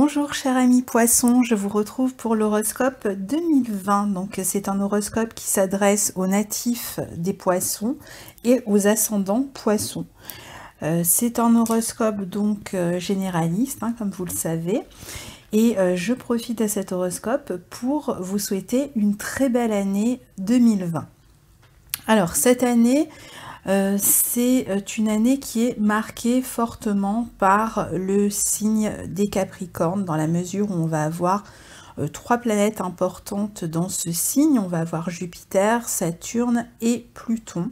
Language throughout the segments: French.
Bonjour chers amis poissons, je vous retrouve pour l'horoscope 2020. Donc c'est un horoscope qui s'adresse aux natifs des poissons et aux ascendants poissons. C'est un horoscope donc généraliste, comme vous le savez. Et je profite de cet horoscope pour vous souhaiter une très belle année 2020. Alors cette année, c'est une année qui est marquée fortement par le signe des Capricornes, dans la mesure où on va avoir trois planètes importantes dans ce signe. On va avoir Jupiter, Saturne et Pluton.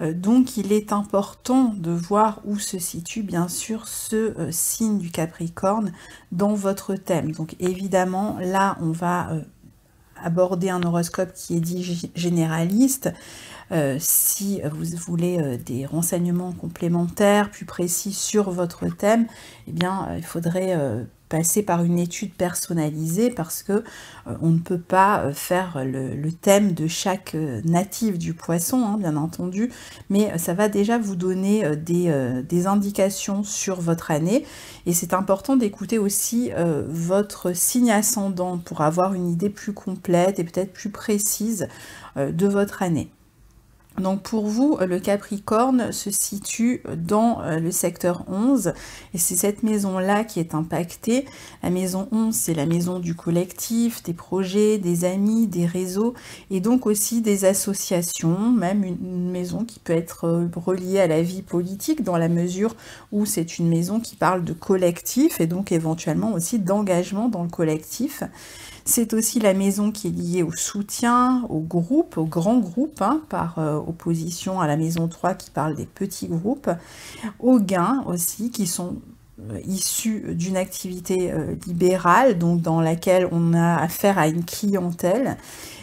Donc il est important de voir où se situe bien sûr ce signe du Capricorne dans votre thème. Donc évidemment là on va aborder un horoscope qui est dit généraliste. Si vous voulez des renseignements complémentaires plus précis sur votre thème, eh bien il faudrait passer par une étude personnalisée parce que on ne peut pas faire le thème de chaque natif du poisson, bien entendu, mais ça va déjà vous donner des indications sur votre année, et c'est important d'écouter aussi votre signe ascendant pour avoir une idée plus complète et peut-être plus précise de votre année. Donc pour vous, le Capricorne se situe dans le secteur 11 et c'est cette maison-là qui est impactée. La maison 11, c'est la maison du collectif, des projets, des amis, des réseaux et donc aussi des associations, même une maison qui peut être reliée à la vie politique dans la mesure où c'est une maison qui parle de collectif et donc éventuellement aussi d'engagement dans le collectif. C'est aussi la maison qui est liée au soutien, au groupe, aux grands groupes, par opposition à la maison 3 qui parle des petits groupes, aux gains aussi qui sont issus d'une activité libérale, donc dans laquelle on a affaire à une clientèle,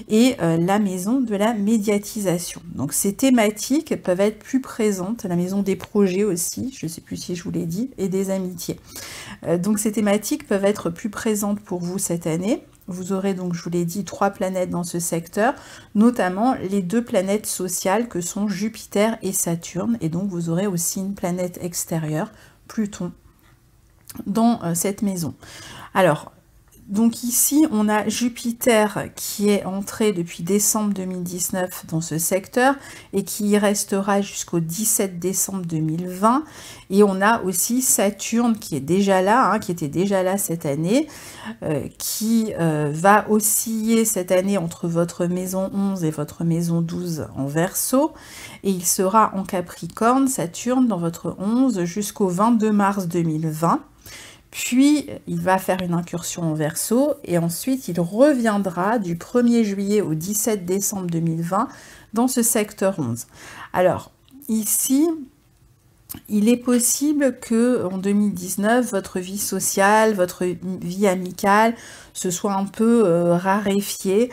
et la maison de la médiatisation. Donc ces thématiques peuvent être plus présentes, la maison des projets aussi, je ne sais plus si je vous l'ai dit, et des amitiés. Donc ces thématiques peuvent être plus présentes pour vous cette année. Vous aurez donc, je vous l'ai dit, trois planètes dans ce secteur, notamment les deux planètes sociales que sont Jupiter et Saturne, et donc vous aurez aussi une planète extérieure, Pluton, dans cette maison. Alors, donc ici, on a Jupiter qui est entré depuis décembre 2019 dans ce secteur et qui y restera jusqu'au 17 décembre 2020. Et on a aussi Saturne qui est déjà là, qui était déjà là cette année, qui va osciller cette année entre votre maison 11 et votre maison 12 en Verseau. Et il sera en Capricorne, Saturne, dans votre 11 jusqu'au 22 mars 2020. Puis, il va faire une incursion en Verseau et ensuite, il reviendra du 1er juillet au 17 décembre 2020 dans ce secteur 11. Alors, ici, il est possible que en 2019, votre vie sociale, votre vie amicale se soit un peu raréfiée,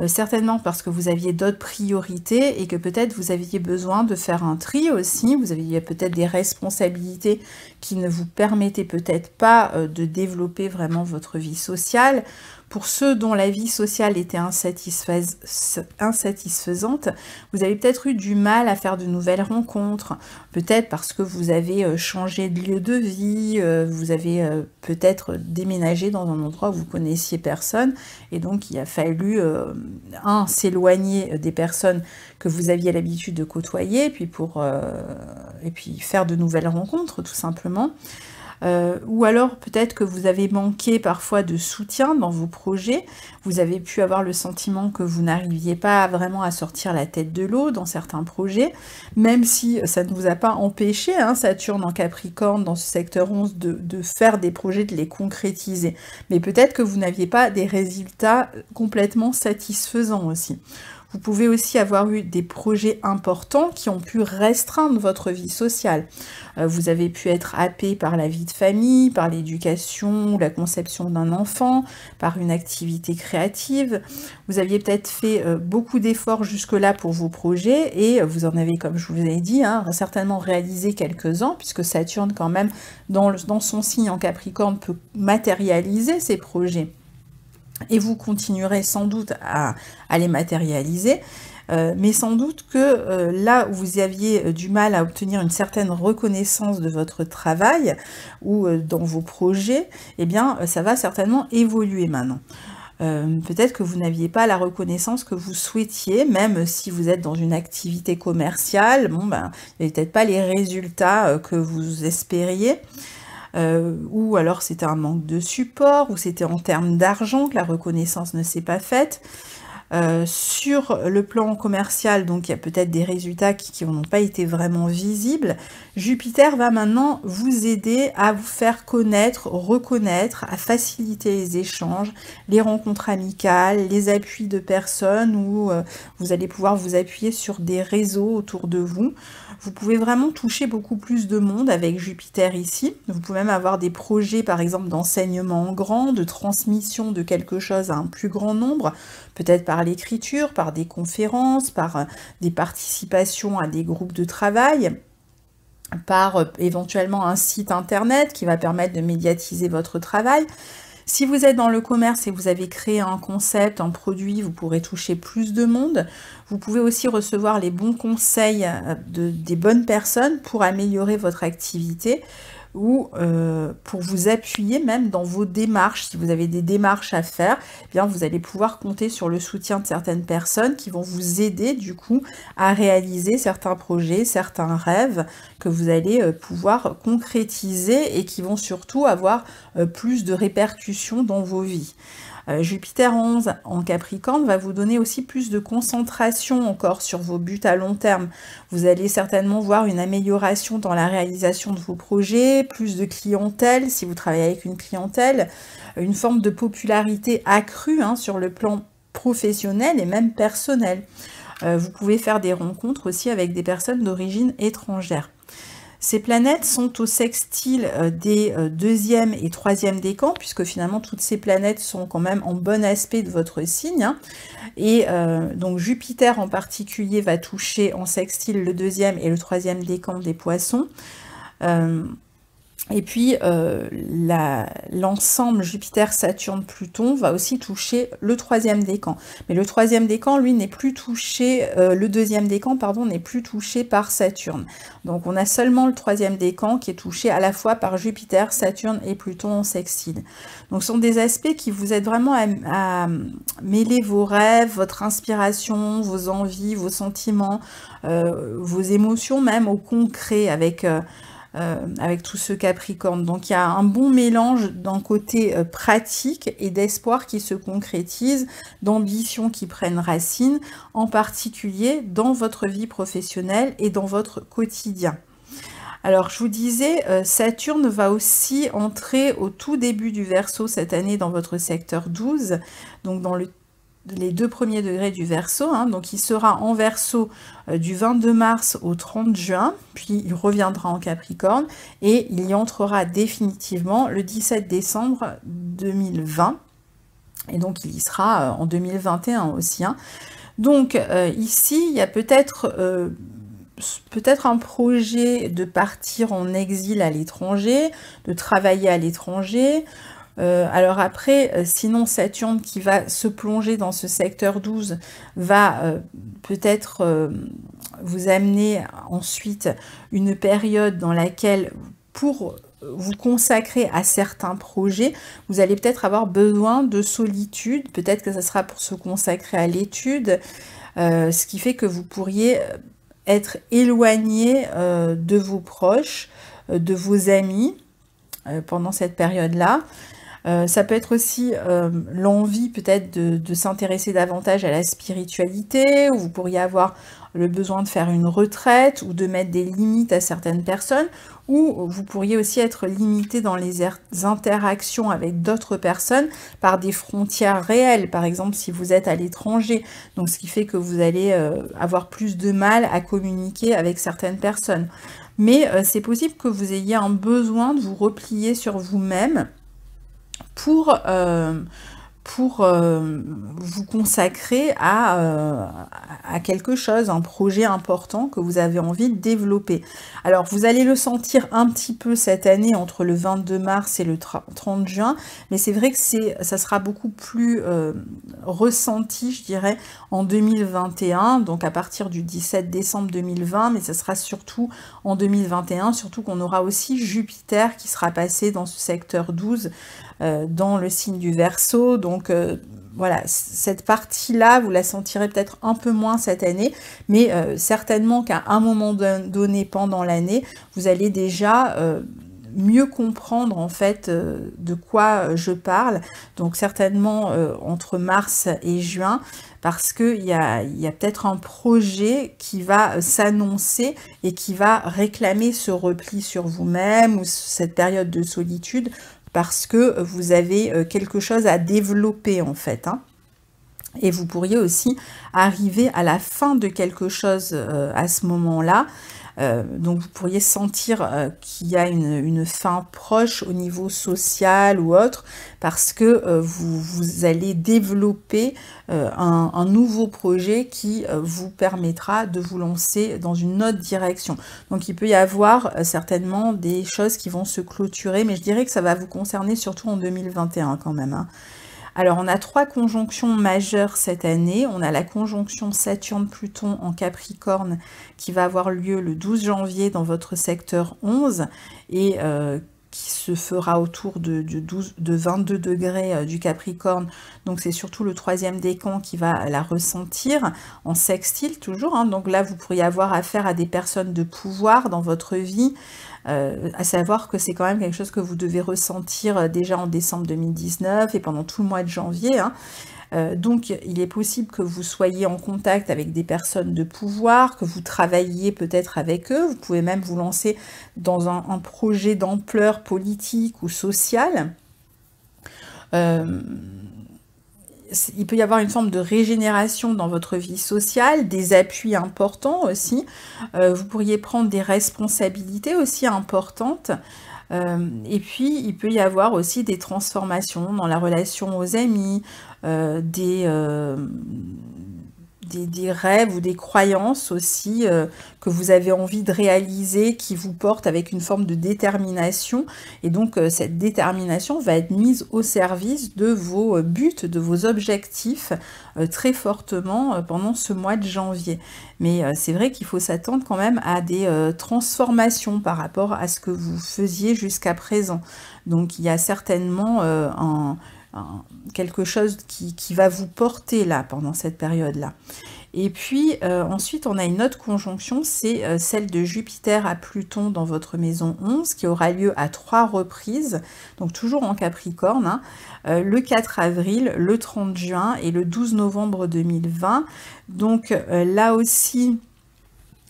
certainement parce que vous aviez d'autres priorités et que peut-être vous aviez besoin de faire un tri aussi, vous aviez peut-être des responsabilités qui ne vous permettaient peut-être pas de développer vraiment votre vie sociale. Pour ceux dont la vie sociale était insatisfaisante, vous avez peut-être eu du mal à faire de nouvelles rencontres, peut-être parce que vous avez changé de lieu de vie, vous avez peut-être déménagé dans un endroit où vous connaissiez personne, et donc il a fallu, s'éloigner des personnes que vous aviez l'habitude de côtoyer, et puis faire de nouvelles rencontres, tout simplement. Ou alors peut-être que vous avez manqué parfois de soutien dans vos projets, vous avez pu avoir le sentiment que vous n'arriviez pas vraiment à sortir la tête de l'eau dans certains projets, même si ça ne vous a pas empêché, Saturne en Capricorne dans ce secteur 11, de faire des projets, de les concrétiser. Mais peut-être que vous n'aviez pas des résultats complètement satisfaisants aussi. Vous pouvez aussi avoir eu des projets importants qui ont pu restreindre votre vie sociale. Vous avez pu être happé par la vie de famille, par l'éducation ou la conception d'un enfant, par une activité créative. Vous aviez peut-être fait beaucoup d'efforts jusque-là pour vos projets et vous en avez, comme je vous ai dit, certainement réalisé quelques-uns, puisque Saturne, quand même, dans son signe en Capricorne, peut matérialiser ses projets. Et vous continuerez sans doute à les matérialiser, Mais sans doute que là où vous aviez du mal à obtenir une certaine reconnaissance de votre travail ou dans vos projets, eh bien ça va certainement évoluer maintenant. Peut-être que vous n'aviez pas la reconnaissance que vous souhaitiez, même si vous êtes dans une activité commerciale, bon ben, il n'y avait peut-être pas les résultats que vous espériez, ou alors c'était un manque de support, ou c'était en termes d'argent que la reconnaissance ne s'est pas faite. Sur le plan commercial, donc il y a peut-être des résultats qui n'ont pas été vraiment visibles. Jupiter va maintenant vous aider à vous faire connaître, reconnaître, à faciliter les échanges, les rencontres amicales, les appuis de personnes où vous allez pouvoir vous appuyer sur des réseaux autour de vous. Vous pouvez vraiment toucher beaucoup plus de monde avec Jupiter ici. Vous pouvez même avoir des projets, par exemple, d'enseignement en grand, de transmission de quelque chose à un plus grand nombre, peut-être par l'écriture, par des conférences, par des participations à des groupes de travail, par éventuellement un site internet qui va permettre de médiatiser votre travail. Si vous êtes dans le commerce et vous avez créé un concept, un produit, vous pourrez toucher plus de monde. Vous pouvez aussi recevoir les bons conseils des bonnes personnes pour améliorer votre activité ou pour vous appuyer même dans vos démarches. Si vous avez des démarches à faire, eh bien vous allez pouvoir compter sur le soutien de certaines personnes qui vont vous aider du coup à réaliser certains projets, certains rêves que vous allez pouvoir concrétiser et qui vont surtout avoir plus de répercussions dans vos vies. Jupiter 11 en Capricorne va vous donner aussi plus de concentration encore sur vos buts à long terme. Vous allez certainement voir une amélioration dans la réalisation de vos projets, plus de clientèle si vous travaillez avec une clientèle, une forme de popularité accrue sur le plan professionnel et même personnel. Vous pouvez faire des rencontres aussi avec des personnes d'origine étrangère. Ces planètes sont au sextile des 2e et 3e décans, puisque finalement toutes ces planètes sont quand même en bon aspect de votre signe. Et donc Jupiter en particulier va toucher en sextile le 2e et le 3e décan des poissons. Et puis, l'ensemble Jupiter-Saturne-Pluton va aussi toucher le 3e décan. Mais le 3e décan, lui, n'est plus touché, le 2e décan, pardon, n'est plus touché par Saturne. Donc, on a seulement le 3e décan qui est touché à la fois par Jupiter, Saturne et Pluton en sextile. Donc, ce sont des aspects qui vous aident vraiment à mêler vos rêves, votre inspiration, vos envies, vos sentiments, vos émotions même au concret avec tout ce Capricorne. Donc il y a un bon mélange d'un côté pratique et d'espoir qui se concrétise, d'ambition qui prennent racine, en particulier dans votre vie professionnelle et dans votre quotidien. Alors je vous disais, Saturne va aussi entrer au tout début du Verseau cette année dans votre secteur 12, donc dans les 2 premiers degrés du Verseau, donc il sera en Verseau du 22 mars au 30 juin, puis il reviendra en Capricorne et il y entrera définitivement le 17 décembre 2020, et donc il y sera en 2021 aussi. Donc ici, il y a peut-être un projet de partir en exil à l'étranger, de travailler à l'étranger. Alors après, sinon Saturne qui va se plonger dans ce secteur 12 va peut-être vous amener ensuite une période dans laquelle, pour vous consacrer à certains projets, vous allez peut-être avoir besoin de solitude, peut-être que ça sera pour se consacrer à l'étude, ce qui fait que vous pourriez être éloigné de vos proches, de vos amis pendant cette période-là. Ça peut être aussi l'envie peut-être de s'intéresser davantage à la spiritualité, ou vous pourriez avoir le besoin de faire une retraite ou de mettre des limites à certaines personnes, ou vous pourriez aussi être limité dans les interactions avec d'autres personnes par des frontières réelles, par exemple si vous êtes à l'étranger, donc ce qui fait que vous allez avoir plus de mal à communiquer avec certaines personnes. Mais c'est possible que vous ayez un besoin de vous replier sur vous-même pour vous consacrer à quelque chose, un projet important que vous avez envie de développer. Alors, vous allez le sentir un petit peu cette année entre le 22 mars et le 30 juin, mais c'est vrai que ça sera beaucoup plus ressenti, je dirais, en 2021, donc à partir du 17 décembre 2020, mais ça sera surtout en 2021, surtout qu'on aura aussi Jupiter qui sera passé dans ce secteur 12, dans le signe du Verseau. Donc voilà, cette partie-là, vous la sentirez peut-être un peu moins cette année, mais certainement qu'à un moment donné pendant l'année, vous allez déjà mieux comprendre en fait de quoi je parle. Donc certainement entre mars et juin, parce qu'il y a peut-être un projet qui va s'annoncer et qui va réclamer ce repli sur vous-même ou cette période de solitude, parce que vous avez quelque chose à développer en fait, hein. Et vous pourriez aussi arriver à la fin de quelque chose à ce moment-là. Donc vous pourriez sentir qu'il y a une fin proche au niveau social ou autre, parce que vous allez développer un nouveau projet qui vous permettra de vous lancer dans une autre direction. Donc il peut y avoir certainement des choses qui vont se clôturer, mais je dirais que ça va vous concerner surtout en 2021 quand même, hein. Alors, on a 3 conjonctions majeures cette année. On a la conjonction Saturne-Pluton en Capricorne qui va avoir lieu le 12 janvier dans votre secteur 11 et qui se fera autour de 22 degrés du Capricorne. Donc, c'est surtout le 3e décan qui va la ressentir en sextile toujours, hein. Donc là, vous pourriez avoir affaire à des personnes de pouvoir dans votre vie, à savoir que c'est quand même quelque chose que vous devez ressentir déjà en décembre 2019 et pendant tout le mois de janvier, hein. Donc il est possible que vous soyez en contact avec des personnes de pouvoir, que vous travailliez peut-être avec eux, vous pouvez même vous lancer dans un projet d'ampleur politique ou sociale. Il peut y avoir une forme de régénération dans votre vie sociale, des appuis importants aussi. Vous pourriez prendre des responsabilités aussi importantes. Et puis, il peut y avoir aussi des transformations dans la relation aux amis, des rêves ou des croyances aussi que vous avez envie de réaliser, qui vous portent avec une forme de détermination. Et donc, cette détermination va être mise au service de vos buts, de vos objectifs très fortement pendant ce mois de janvier. Mais c'est vrai qu'il faut s'attendre quand même à des transformations par rapport à ce que vous faisiez jusqu'à présent. Donc, il y a certainement quelque chose qui va vous porter là pendant cette période-là. Et puis ensuite on a une autre conjonction, c'est celle de Jupiter à Pluton dans votre maison 11 qui aura lieu à 3 reprises, donc toujours en Capricorne, hein, le 4 avril, le 30 juin et le 12 novembre 2020. Donc là aussi,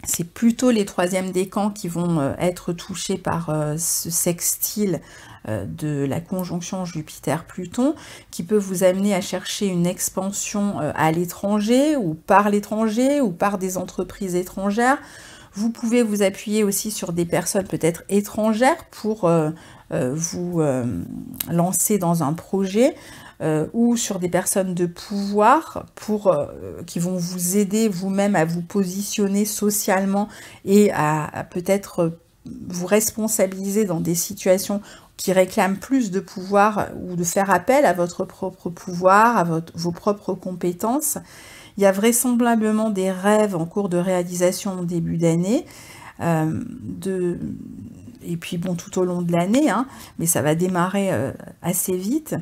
c'est plutôt les 3e décans qui vont être touchés par ce sextile de la conjonction Jupiter-Pluton, qui peut vous amener à chercher une expansion à l'étranger ou par des entreprises étrangères. Vous pouvez vous appuyer aussi sur des personnes peut-être étrangères pour vous lancer dans un projet. Ou sur des personnes de pouvoir qui vont vous aider vous-même à vous positionner socialement et à peut-être vous responsabiliser dans des situations qui réclament plus de pouvoir ou de faire appel à votre propre pouvoir, à vos propres compétences. Il y a vraisemblablement des rêves en cours de réalisation en début d'année, et puis bon, tout au long de l'année, hein, mais ça va démarrer assez vite.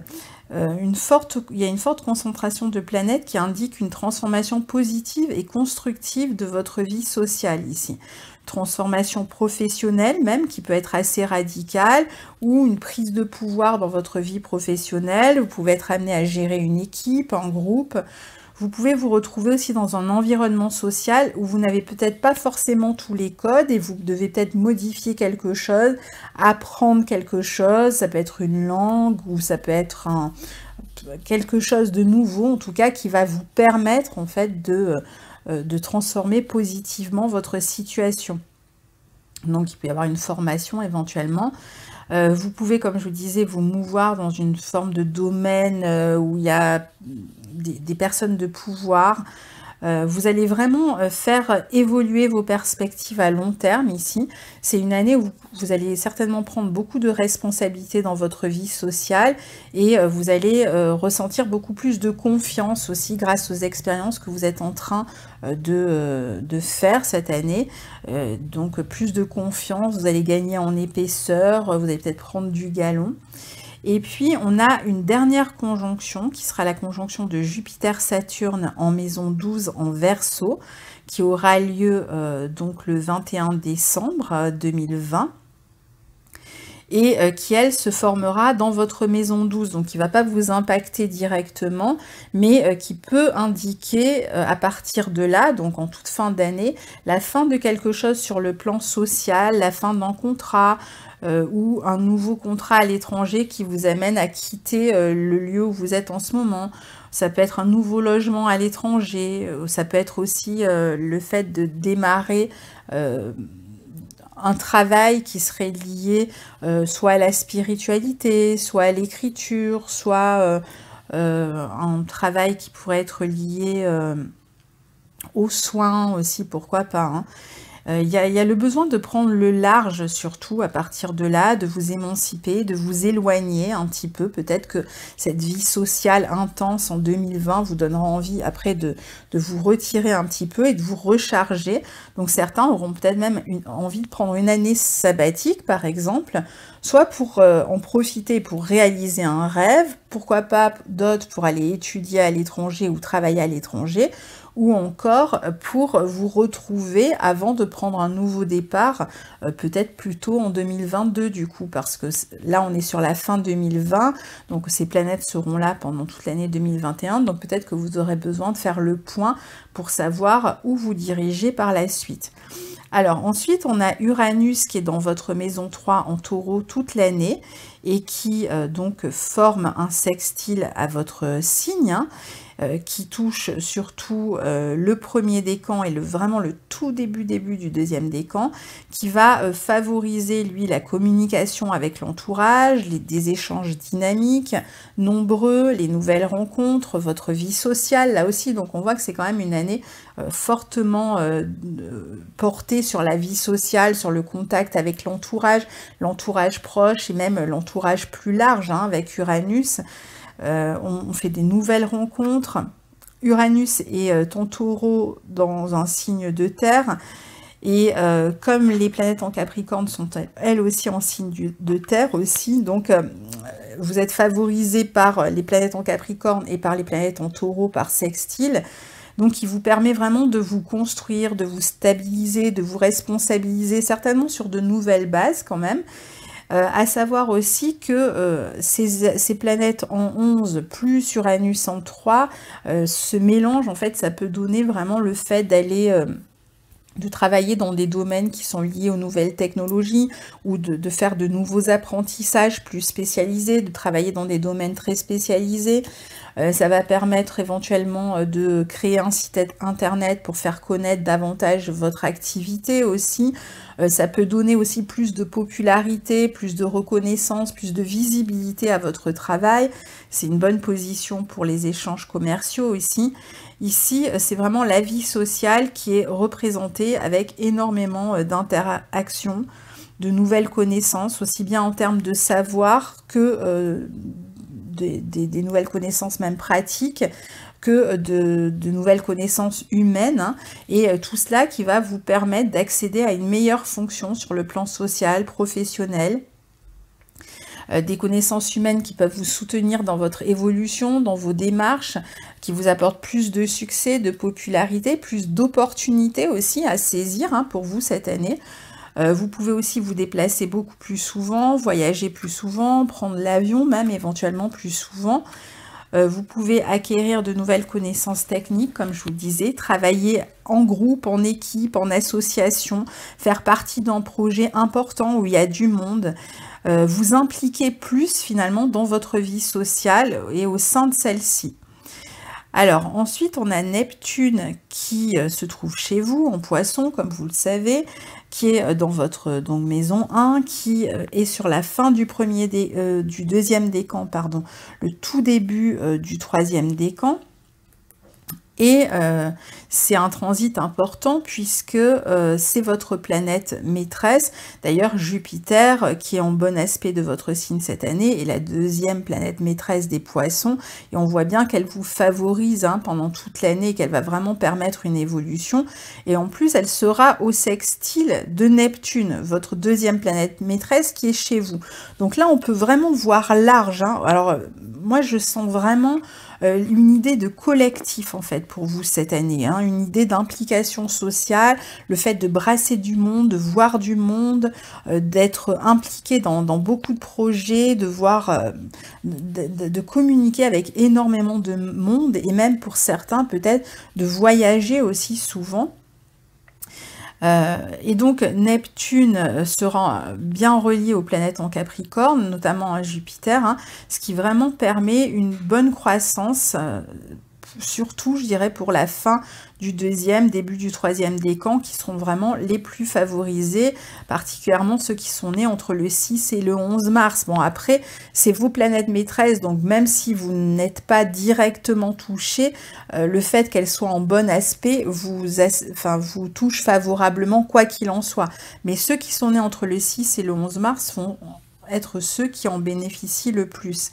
Il y a une forte concentration de planètes qui indique une transformation positive et constructive de votre vie sociale ici. Transformation professionnelle même, qui peut être assez radicale, ou une prise de pouvoir dans votre vie professionnelle. Vous pouvez être amené à gérer une équipe, un groupe. Vous pouvez vous retrouver aussi dans un environnement social où vous n'avez peut-être pas forcément tous les codes et vous devez peut-être modifier quelque chose, apprendre quelque chose, ça peut être une langue ou ça peut être quelque chose de nouveau, en tout cas qui va vous permettre en fait de transformer positivement votre situation. Donc il peut y avoir une formation éventuellement. Vous pouvez, comme je vous disais, vous mouvoir dans une forme de domaine où il y a des personnes de pouvoir. Vous allez vraiment faire évoluer vos perspectives à long terme ici. C'est une année où vous allez certainement prendre beaucoup de responsabilités dans votre vie sociale et vous allez ressentir beaucoup plus de confiance aussi grâce aux expériences que vous êtes en train de faire cette année. Donc plus de confiance, vous allez gagner en épaisseur, vous allez peut-être prendre du galon. Et puis, on a une dernière conjonction qui sera la conjonction de Jupiter-Saturne en maison 12 en Verseau, qui aura lieu donc le 21 décembre 2020 et qui, elle, se formera dans votre maison 12, donc qui ne va pas vous impacter directement, mais qui peut indiquer à partir de là, donc en toute fin d'année, la fin de quelque chose sur le plan social, la fin d'un contrat, ou un nouveau contrat à l'étranger qui vous amène à quitter le lieu où vous êtes en ce moment. Ça peut être un nouveau logement à l'étranger, ça peut être aussi le fait de démarrer un travail qui serait lié soit à la spiritualité, soit à l'écriture, soit un travail qui pourrait être lié aux soins aussi, pourquoi pas, hein. Il y a le besoin de prendre le large surtout à partir de là, de vous émanciper, de vous éloigner un petit peu. Peut-être que cette vie sociale intense en 2020 vous donnera envie après de vous retirer un petit peu et de vous recharger. Donc certains auront peut-être même envie de prendre une année sabbatique par exemple, soit pour en profiter pour réaliser un rêve, pourquoi pas d'autres pour aller étudier à l'étranger ou travailler à l'étranger, ou encore pour vous retrouver avant de prendre un nouveau départ, peut-être plutôt en 2022 du coup, parce que là on est sur la fin 2020, donc ces planètes seront là pendant toute l'année 2021, donc peut-être que vous aurez besoin de faire le point pour savoir où vous dirigez par la suite. Alors ensuite, on a Uranus qui est dans votre maison 3 en Taureau toute l'année et qui donc forme un sextile à votre signe, hein, qui touche surtout le premier décan et vraiment le tout début du deuxième décan, qui va favoriser lui la communication avec l'entourage, des échanges dynamiques, nombreux, les nouvelles rencontres, votre vie sociale là aussi. Donc on voit que c'est quand même une année fortement portée sur la vie sociale, sur le contact avec l'entourage proche et même l'entourage plus large, hein, avec Uranus. On fait des nouvelles rencontres. Uranus est en Taureau dans un signe de terre. Et comme les planètes en Capricorne sont elles aussi en signe de terre aussi, donc vous êtes favorisé par les planètes en Capricorne et par les planètes en Taureau par sextile. Donc il vous permet vraiment de vous construire, de vous stabiliser, de vous responsabiliser, certainement sur de nouvelles bases quand même. À savoir aussi que ces planètes en 11 plus Uranus en 3 se mélangent. En fait, ça peut donner vraiment le fait d'aller de travailler dans des domaines qui sont liés aux nouvelles technologies ou de faire de nouveaux apprentissages plus spécialisés, de travailler dans des domaines très spécialisés. Ça va permettre éventuellement de créer un site internet pour faire connaître davantage votre activité aussi. Ça peut donner aussi plus de popularité, plus de reconnaissance, plus de visibilité à votre travail. C'est une bonne position pour les échanges commerciaux aussi. Ici, c'est vraiment la vie sociale qui est représentée avec énormément d'interactions, de nouvelles connaissances, aussi bien en termes de savoir que des nouvelles connaissances même pratiques, que de nouvelles connaissances humaines, hein, et tout cela qui va vous permettre d'accéder à une meilleure fonction sur le plan social, professionnel, des connaissances humaines qui peuvent vous soutenir dans votre évolution, dans vos démarches, qui vous apportent plus de succès, de popularité, plus d'opportunités aussi à saisir, hein, pour vous cette année. Vous pouvez aussi vous déplacer beaucoup plus souvent, voyager plus souvent, prendre l'avion même éventuellement plus souvent. Vous pouvez acquérir de nouvelles connaissances techniques, comme je vous le disais, travailler en groupe, en équipe, en association, faire partie d'un projet important où il y a du monde, vous impliquer plus finalement dans votre vie sociale et au sein de celle-ci. Alors ensuite, on a Neptune qui se trouve chez vous, en Poisson, comme vous le savez, qui est dans votre maison 1, qui est sur la fin du deuxième décan, pardon, le tout début du troisième décan. Et c'est un transit important puisque c'est votre planète maîtresse. D'ailleurs, Jupiter, qui est en bon aspect de votre signe cette année, est la deuxième planète maîtresse des Poissons. Et on voit bien qu'elle vous favorise pendant toute l'année, qu'elle va vraiment permettre une évolution. Et en plus, elle sera au sextile de Neptune, votre deuxième planète maîtresse qui est chez vous. Donc là, on peut vraiment voir large. Alors, moi, je sens vraiment une idée de collectif en fait pour vous cette année, une idée d'implication sociale, le fait de brasser du monde, de voir du monde, d'être impliqué dans beaucoup de projets, de voir, de communiquer avec énormément de monde et même pour certains peut-être de voyager aussi souvent. Et donc Neptune sera bien relié aux planètes en Capricorne, notamment à Jupiter, ce qui vraiment permet une bonne croissance, surtout je dirais pour la fin du deuxième, début du troisième décan, qui seront vraiment les plus favorisés, particulièrement ceux qui sont nés entre le 6 et le 11 mars. Bon, après, c'est vos planètes maîtresses, donc même si vous n'êtes pas directement touchés, le fait qu'elles soient en bon aspect vous touche favorablement, quoi qu'il en soit. Mais ceux qui sont nés entre le 6 et le 11 mars vont être ceux qui en bénéficient le plus.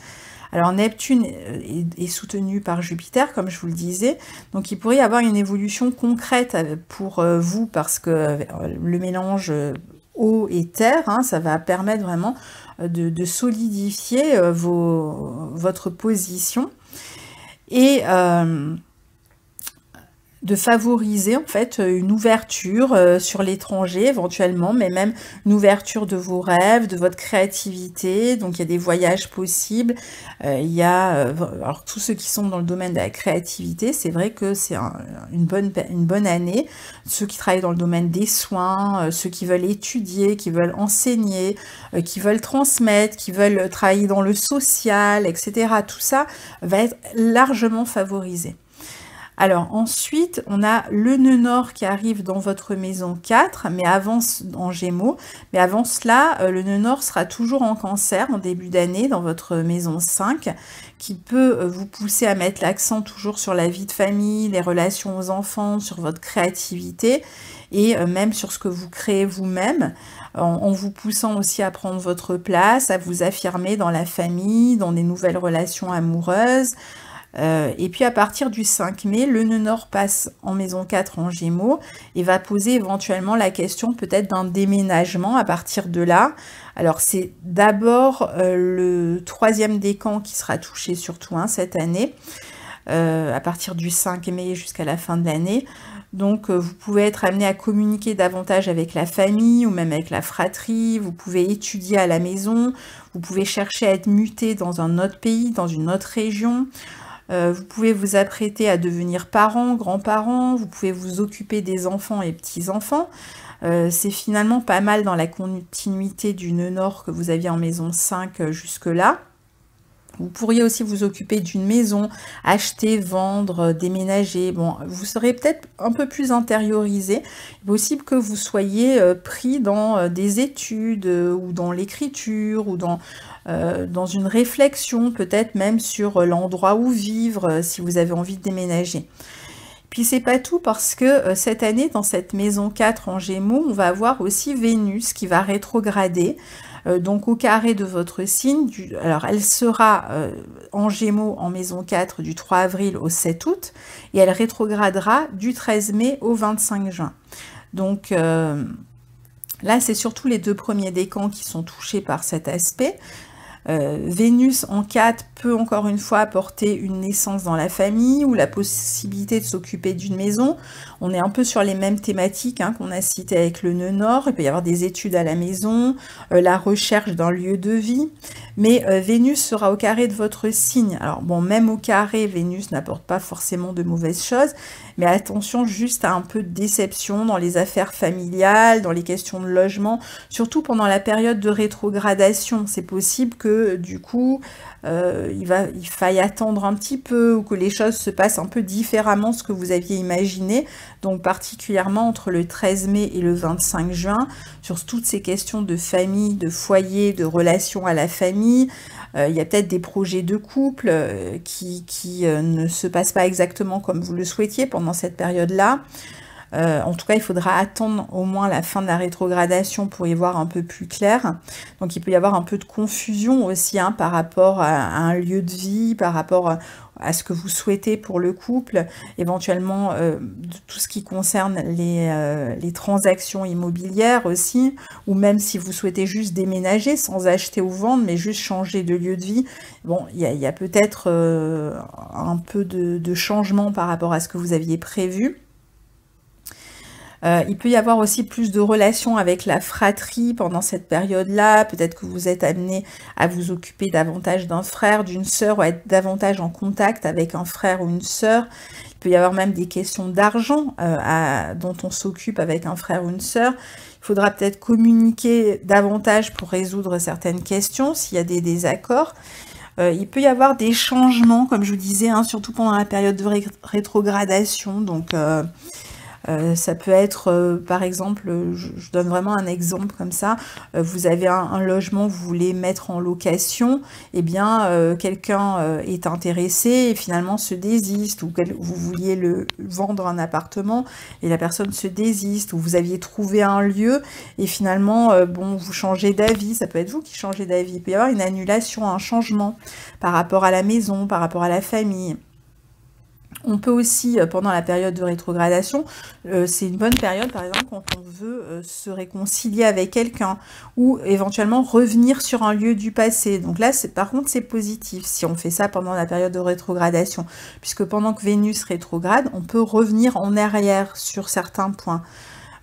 Alors Neptune est soutenu par Jupiter, comme je vous le disais, donc il pourrait y avoir une évolution concrète pour vous, parce que le mélange eau et terre, ça va permettre vraiment de solidifier votre position et de favoriser en fait une ouverture sur l'étranger éventuellement, mais même une ouverture de vos rêves, de votre créativité. Donc il y a des voyages possibles, il y a alors tous ceux qui sont dans le domaine de la créativité, c'est vrai que c'est une bonne année. Ceux qui travaillent dans le domaine des soins, ceux qui veulent étudier, qui veulent enseigner, qui veulent transmettre, qui veulent travailler dans le social, etc. Tout ça va être largement favorisé. Alors ensuite, on a le nœud nord qui arrive dans votre maison 4, mais avant en Gémeaux. Mais avant cela, le nœud nord sera toujours en Cancer en début d'année dans votre maison 5, qui peut vous pousser à mettre l'accent toujours sur la vie de famille, les relations aux enfants, sur votre créativité et même sur ce que vous créez vous-même, en vous poussant aussi à prendre votre place, à vous affirmer dans la famille, dans des nouvelles relations amoureuses. Et puis à partir du 5 mai, le nœud nord passe en maison 4 en Gémeaux et va poser éventuellement la question peut-être d'un déménagement à partir de là. Alors c'est d'abord le troisième décan qui sera touché surtout cette année, à partir du 5 mai jusqu'à la fin de l'année. Donc vous pouvez être amené à communiquer davantage avec la famille ou même avec la fratrie, vous pouvez étudier à la maison, vous pouvez chercher à être muté dans un autre pays, dans une autre région. Vous pouvez vous apprêter à devenir parents, grands-parents, vous pouvez vous occuper des enfants et petits-enfants. C'est finalement pas mal dans la continuité du nœud nord que vous aviez en maison 5 jusque-là. Vous pourriez aussi vous occuper d'une maison, acheter, vendre, déménager. Bon, vous serez peut-être un peu plus intériorisé. Il est possible que vous soyez pris dans des études ou dans l'écriture ou dans une réflexion, peut-être même sur l'endroit où vivre, si vous avez envie de déménager. Puis c'est pas tout, parce que cette année, dans cette maison 4 en Gémeaux, on va avoir aussi Vénus qui va rétrograder. Donc au carré de votre signe, alors elle sera en Gémeaux en maison 4 du 3 avril au 7 août et elle rétrogradera du 13 mai au 25 juin. Donc là, c'est surtout les deux premiers décans qui sont touchés par cet aspect. Vénus en 4 peut encore une fois apporter une naissance dans la famille ou la possibilité de s'occuper d'une maison. On est un peu sur les mêmes thématiques qu'on a citées avec le nœud nord. Il peut y avoir des études à la maison, la recherche d'un lieu de vie. Mais Vénus sera au carré de votre signe. Alors bon, même au carré, Vénus n'apporte pas forcément de mauvaises choses. Mais attention juste à un peu de déception dans les affaires familiales, dans les questions de logement, surtout pendant la période de rétrogradation. C'est possible que que du coup, il faille attendre un petit peu, ou que les choses se passent un peu différemment de ce que vous aviez imaginé. Donc particulièrement entre le 13 mai et le 25 juin, sur toutes ces questions de famille, de foyer, de relation à la famille. Il y a peut-être des projets de couple qui ne se passent pas exactement comme vous le souhaitiez pendant cette période-là. En tout cas, il faudra attendre au moins la fin de la rétrogradation pour y voir un peu plus clair. Donc, il peut y avoir un peu de confusion aussi par rapport à un lieu de vie, par rapport à ce que vous souhaitez pour le couple, éventuellement tout ce qui concerne les transactions immobilières aussi, ou même si vous souhaitez juste déménager sans acheter ou vendre, mais juste changer de lieu de vie. Bon, il y a peut-être un peu de changement par rapport à ce que vous aviez prévu. Il peut y avoir aussi plus de relations avec la fratrie pendant cette période-là. Peut-être que vous êtes amené à vous occuper davantage d'un frère, d'une sœur, ou à être davantage en contact avec un frère ou une sœur. Il peut y avoir même des questions d'argent dont on s'occupe avec un frère ou une sœur. Il faudra peut-être communiquer davantage pour résoudre certaines questions s'il y a des désaccords. Il peut y avoir des changements, comme je vous disais, surtout pendant la période de rétrogradation. Donc, ça peut être, par exemple, je donne vraiment un exemple comme ça, vous avez un logement, vous voulez mettre en location, et bien quelqu'un est intéressé et finalement se désiste, ou vous vouliez vendre un appartement et la personne se désiste, ou vous aviez trouvé un lieu et finalement, bon, vous changez d'avis, ça peut être vous qui changez d'avis, il peut y avoir une annulation, un changement par rapport à la maison, par rapport à la famille. On peut aussi, pendant la période de rétrogradation, c'est une bonne période, par exemple, quand on veut se réconcilier avec quelqu'un, ou éventuellement revenir sur un lieu du passé. Donc là, par contre, c'est positif si on fait ça pendant la période de rétrogradation, puisque pendant que Vénus rétrograde, on peut revenir en arrière sur certains points.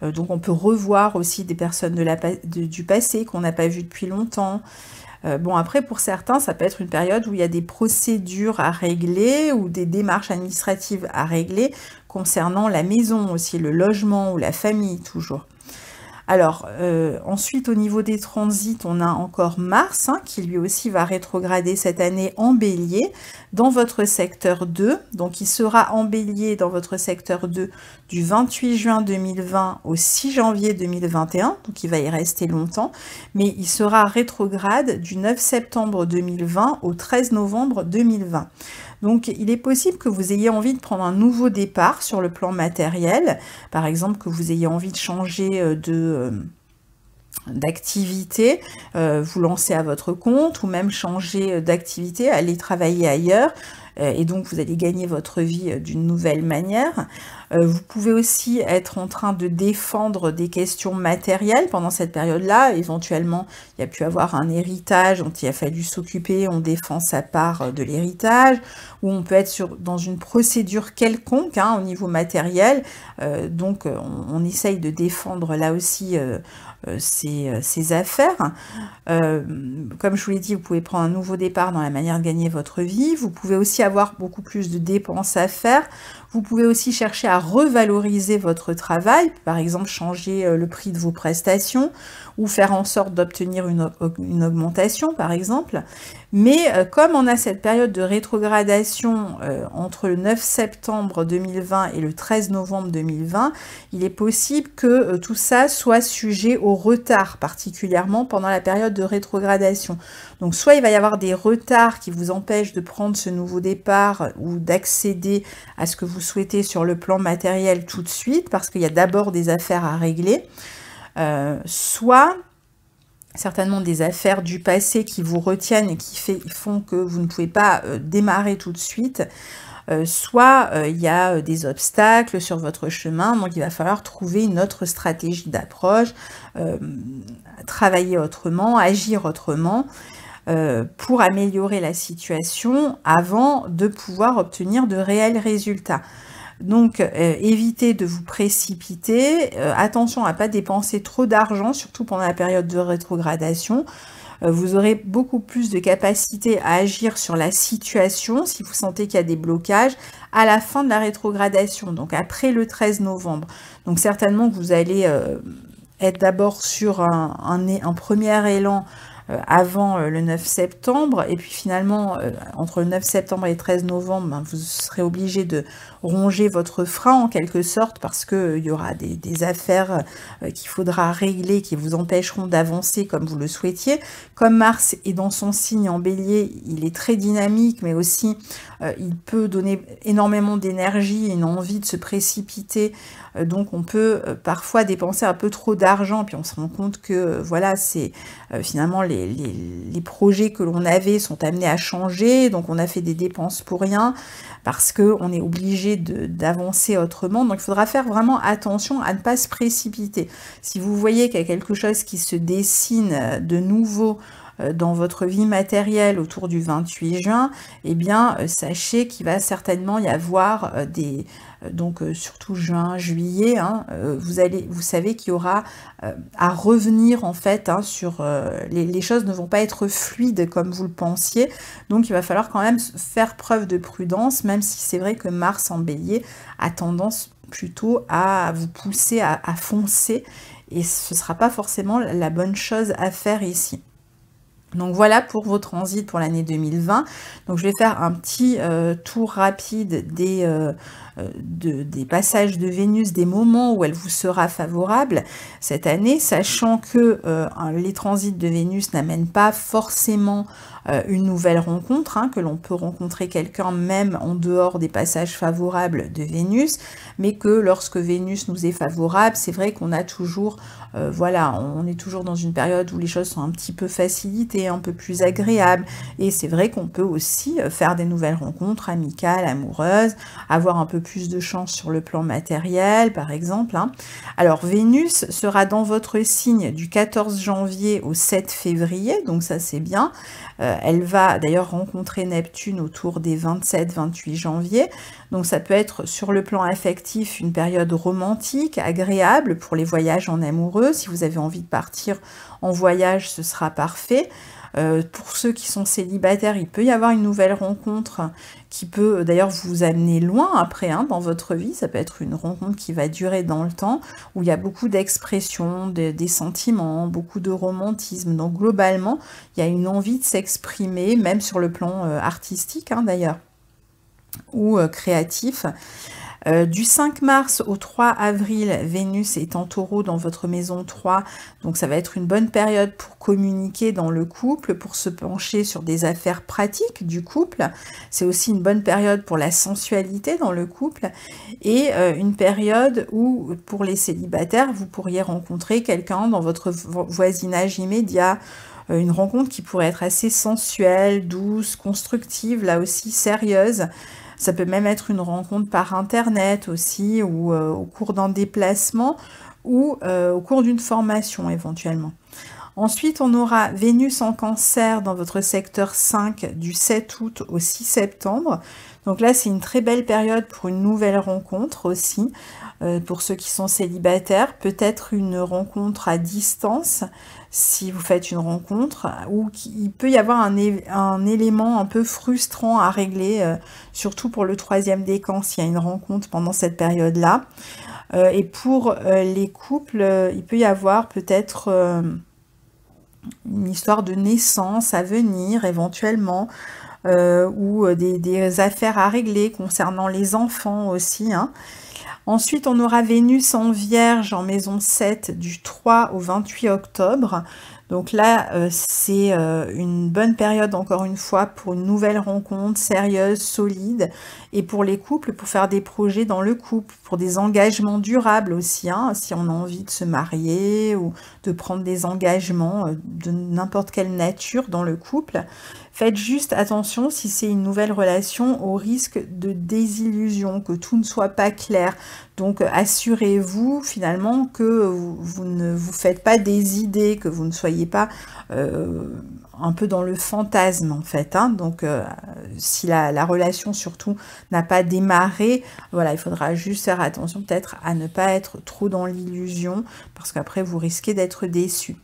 Donc on peut revoir aussi des personnes du passé qu'on n'a pas vues depuis longtemps. Bon, après, pour certains, ça peut être une période où il y a des procédures à régler ou des démarches administratives à régler concernant la maison aussi, le logement ou la famille, toujours. Alors, ensuite, au niveau des transits, on a encore Mars, qui lui aussi va rétrograder cette année en Bélier, dans votre secteur 2. Donc, il sera en Bélier dans votre secteur 2 du 28 juin 2020 au 6 janvier 2021. Donc, il va y rester longtemps. Mais il sera rétrograde du 9 septembre 2020 au 13 novembre 2020. Donc, il est possible que vous ayez envie de prendre un nouveau départ sur le plan matériel. Par exemple, que vous ayez envie de changer d'activité, vous lancer à votre compte, ou même changer d'activité, aller travailler ailleurs. Et donc, vous allez gagner votre vie d'une nouvelle manière. Vous pouvez aussi être en train de défendre des questions matérielles pendant cette période-là. Éventuellement, il y a pu avoir un héritage dont il a fallu s'occuper, on défend sa part de l'héritage, ou on peut être dans une procédure quelconque au niveau matériel. Donc, on essaye de défendre là aussi ces affaires. Comme je vous l'ai dit, vous pouvez prendre un nouveau départ dans la manière de gagner votre vie. Vous pouvez aussi avoir beaucoup plus de dépenses à faire. Vous pouvez aussi chercher à revaloriser votre travail, par exemple changer le prix de vos prestations ou faire en sorte d'obtenir une augmentation, par exemple. Mais comme on a cette période de rétrogradation entre le 9 septembre 2020 et le 13 novembre 2020, il est possible que tout ça soit sujet au retard, particulièrement pendant la période de rétrogradation. Donc soit il va y avoir des retards qui vous empêchent de prendre ce nouveau départ ou d'accéder à ce que vous souhaitez sur le plan matériel tout de suite, parce qu'il y a d'abord des affaires à régler, soit certainement des affaires du passé qui vous retiennent et qui font que vous ne pouvez pas démarrer tout de suite, soit il y a des obstacles sur votre chemin, donc il va falloir trouver une autre stratégie d'approche, travailler autrement, agir autrement, pour améliorer la situation avant de pouvoir obtenir de réels résultats. Donc, évitez de vous précipiter, attention à ne pas dépenser trop d'argent, surtout pendant la période de rétrogradation. Vous aurez beaucoup plus de capacité à agir sur la situation si vous sentez qu'il y a des blocages à la fin de la rétrogradation, donc après le 13 novembre. Donc, certainement que vous allez être d'abord sur un premier élan avant le 9 septembre, et puis finalement, entre le 9 septembre et le 13 novembre, ben, vous serez obligé de ronger votre frein en quelque sorte, parce qu'il y aura des affaires qu'il faudra régler, qui vous empêcheront d'avancer comme vous le souhaitiez. Comme Mars est dans son signe en Bélier, il est très dynamique, mais aussi il peut donner énormément d'énergie, une envie de se précipiter, donc on peut parfois dépenser un peu trop d'argent, puis on se rend compte que voilà, c'est finalement les projets que l'on avait sont amenés à changer, donc on a fait des dépenses pour rien, parce qu'on est obligé d'avancer autrement. Donc il faudra faire vraiment attention à ne pas se précipiter. Si vous voyez qu'il y a quelque chose qui se dessine de nouveau dans votre vie matérielle autour du 28 juin, eh bien, sachez qu'il va certainement y avoir donc surtout juin, juillet, hein, vous savez qu'il y aura à revenir en fait hein, sur les choses ne vont pas être fluides comme vous le pensiez, donc il va falloir quand même faire preuve de prudence, même si c'est vrai que Mars en Bélier a tendance plutôt à vous pousser à foncer, et ce ne sera pas forcément la bonne chose à faire ici. Donc voilà pour vos transits pour l'année 2020. Donc je vais faire un petit tour rapide des passages de Vénus, des moments où elle vous sera favorable cette année, sachant que les transits de Vénus n'amènent pas forcément une nouvelle rencontre, hein, que l'on peut rencontrer quelqu'un même en dehors des passages favorables de Vénus, mais que lorsque Vénus nous est favorable, c'est vrai qu'on a toujours, voilà, on est toujours dans une période où les choses sont un petit peu facilitées, un peu plus agréables, et c'est vrai qu'on peut aussi faire des nouvelles rencontres amicales, amoureuses, avoir un peu plus de chance sur le plan matériel, par exemple, hein. Alors, Vénus sera dans votre signe du 14 janvier au 7 février, donc ça c'est bien. Elle va d'ailleurs rencontrer Neptune autour des 27-28 janvier. Donc ça peut être sur le plan affectif une période romantique, agréable pour les voyages en amoureux. Si vous avez envie de partir en voyage, ce sera parfait. Pour ceux qui sont célibataires, il peut y avoir une nouvelle rencontre qui peut d'ailleurs vous amener loin après hein, dans votre vie. Ça peut être une rencontre qui va durer dans le temps, où il y a beaucoup d'expression, des sentiments, beaucoup de romantisme. Donc globalement, il y a une envie de s'exprimer, même sur le plan artistique hein, d'ailleurs, ou créatif. Du 5 mars au 3 avril, Vénus est en taureau dans votre maison 3, donc ça va être une bonne période pour communiquer dans le couple, pour se pencher sur des affaires pratiques du couple. C'est aussi une bonne période pour la sensualité dans le couple, et une période où, pour les célibataires, vous pourriez rencontrer quelqu'un dans votre voisinage immédiat, une rencontre qui pourrait être assez sensuelle, douce, constructive, là aussi sérieuse. Ça peut même être une rencontre par internet aussi, ou au cours d'un déplacement, ou au cours d'une formation éventuellement. Ensuite, on aura Vénus en Cancer dans votre secteur 5 du 7 août au 6 septembre. Donc là, c'est une très belle période pour une nouvelle rencontre aussi. Pour ceux qui sont célibataires, peut-être une rencontre à distance, si vous faites une rencontre, ou il peut y avoir un élément un peu frustrant à régler, surtout pour le 3e décan, s'il y a une rencontre pendant cette période-là. Et pour les couples, il peut y avoir peut-être une histoire de naissance à venir éventuellement, ou des affaires à régler concernant les enfants aussi, hein. Ensuite, on aura Vénus en Vierge en maison 7 du 3 au 28 octobre. Donc là, c'est une bonne période, encore une fois, pour une nouvelle rencontre sérieuse, solide, et pour les couples, pour faire des projets dans le couple, pour des engagements durables aussi, hein, si on a envie de se marier ou de prendre des engagements de n'importe quelle nature dans le couple. Faites juste attention, si c'est une nouvelle relation, au risque de désillusion, que tout ne soit pas clair. Donc assurez-vous finalement que vous ne vous faites pas des idées, que vous ne soyez pas un peu dans le fantasme en fait, hein. Donc si la relation surtout n'a pas démarré, voilà, il faudra juste faire attention peut-être à ne pas être trop dans l'illusion, parce qu'après vous risquez d'être déçu.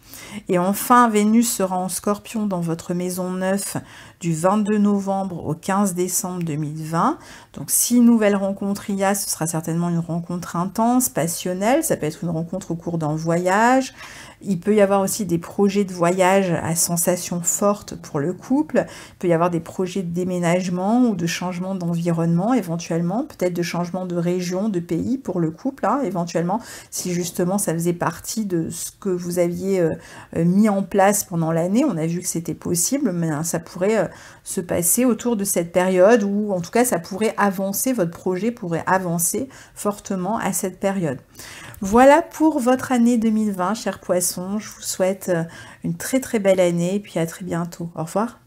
Et enfin, Vénus sera en Scorpion dans votre maison 9 du 22 novembre au 15 décembre 2020. Donc si nouvelle rencontre il y a, ce sera certainement une rencontre intense, passionnelle. Ça peut être une rencontre au cours d'un voyage, Il peut y avoir aussi des projets de voyage à sensations fortes pour le couple. Il peut y avoir des projets de déménagement ou de changement d'environnement éventuellement, peut-être de changement de région, de pays pour le couple, hein, éventuellement, si justement ça faisait partie de ce que vous aviez mis en place pendant l'année. On a vu que c'était possible, mais hein, ça pourrait se passer autour de cette période, ou en tout cas ça pourrait avancer, votre projet pourrait avancer fortement à cette période. Voilà pour votre année 2020, chers poissons. Je vous souhaite une très très belle année et puis à très bientôt. Au revoir.